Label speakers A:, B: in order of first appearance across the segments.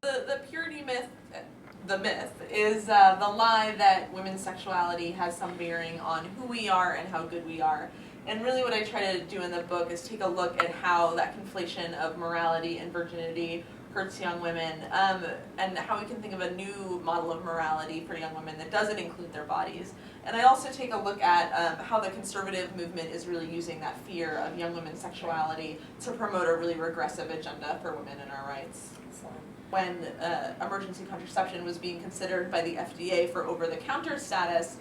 A: The purity myth, the myth, is the lie that women's sexuality has some bearing on who we are and how good we are. And really what I try to do in the book is take a look at how that conflation of morality and virginity hurts young women, and how we can think of a new model of morality for young women that doesn't include their bodies. And I also take a look at how the conservative movement is really using that fear of young women's sexuality to promote a really regressive agenda for women and our rights. When emergency contraception was being considered by the FDA for over-the-counter status,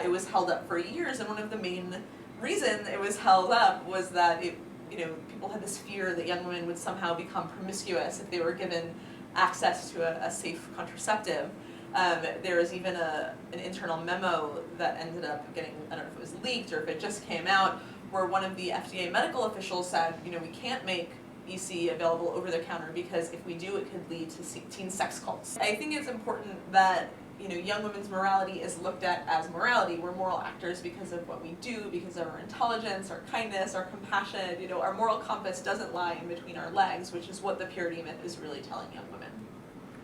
A: it was held up for years, and one of the main reasons it was held up was that people had this fear that young women would somehow become promiscuous if they were given access to a safe contraceptive. There was even an internal memo that ended up getting, I don't know if it was leaked or if it just came out, where one of the FDA medical officials said, we can't make EC available over the counter because if we do, it could lead to teen sex cults. I think it's important that young women's morality is looked at as morality. We're moral actors because of what we do, because of our intelligence, our kindness, our compassion. Our moral compass doesn't lie in between our legs, which is what the purity myth is really telling young women.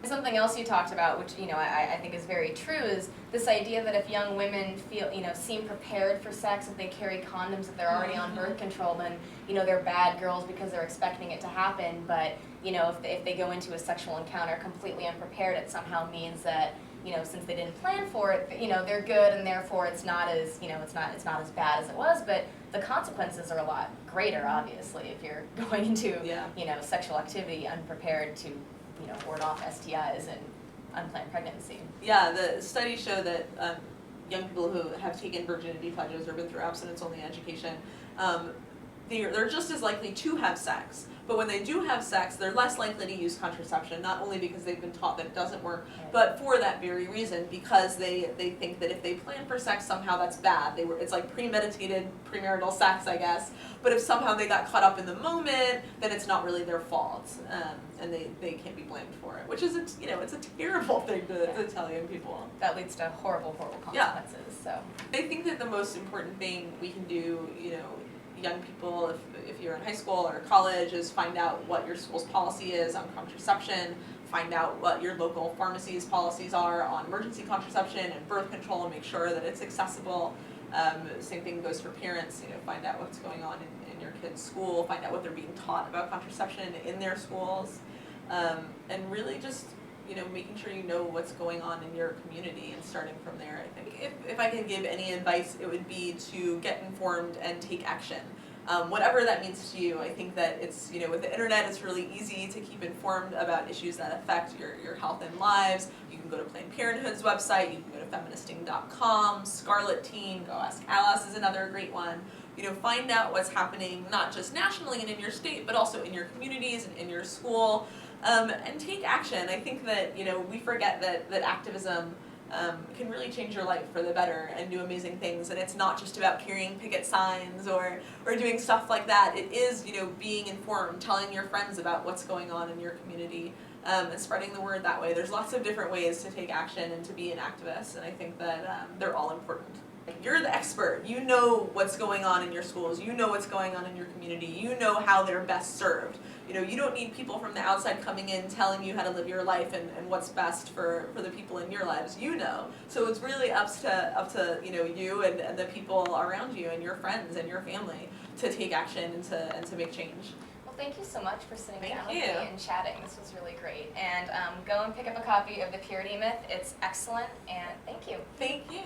B: Something else you talked about, which I think is very true, is this idea that if young women seem prepared for sex, if they carry condoms, if they're already on birth control, then they're bad girls because they're expecting it to happen. But if they go into a sexual encounter completely unprepared, it somehow means that since they didn't plan for it, they're good, and therefore it's not as it's not as bad as it was. But the consequences are a lot greater, obviously, if you're going into sexual activity unprepared to ward off STIs and unplanned pregnancy.
A: Yeah, the studies show that young people who have taken virginity pledges or been through abstinence-only education, they're just as likely to have sex. But when they do have sex, they're less likely to use contraception, not only because they've been taught that it doesn't work, but for that very reason, because they think that if they plan for sex, somehow that's bad. It's like premeditated premarital sex, I guess. But if somehow they got caught up in the moment, then it's not really their fault, and they can't be blamed for it, which is it's a terrible thing to tell young people.
B: That leads to horrible consequences. So
A: I think that the most important thing we can do, young people, if you're in high school or college, is find out what your school's policy is on contraception, find out what your local pharmacy's policies are on emergency contraception and birth control, and make sure that it's accessible. Same thing goes for parents, find out what's going on in your kid's school, find out what they're being taught about contraception in their schools, and really just making sure you know what's going on in your community and starting from there. I think if I could give any advice, it would be to get informed and take action. Whatever that means to you. I think that it's, with the internet, it's really easy to keep informed about issues that affect your health and lives. You can go to Planned Parenthood's website, you can go to feministing.com, Scarlet Teen, Go Ask Alice is another great one. Find out what's happening, not just nationally and in your state, but also in your communities and in your school. And take action. I think that we forget that activism can really change your life for the better and do amazing things. And it's not just about carrying picket signs or doing stuff like that. It is being informed, telling your friends about what's going on in your community, and spreading the word that way. There's lots of different ways to take action and to be an activist, and I think that they're all important. You're the expert. You know what's going on in your schools. You know what's going on in your community. You know how they're best served. You don't need people from the outside coming in telling you how to live your life and what's best for the people in your lives. So it's really up to you and the people around you and your friends and your family to take action and to make change.
B: Well, thank you so much for sitting down
A: with
B: me and chatting. This was really great. And go and pick up a copy of The Purity Myth. It's excellent, and thank you.
A: Thank you.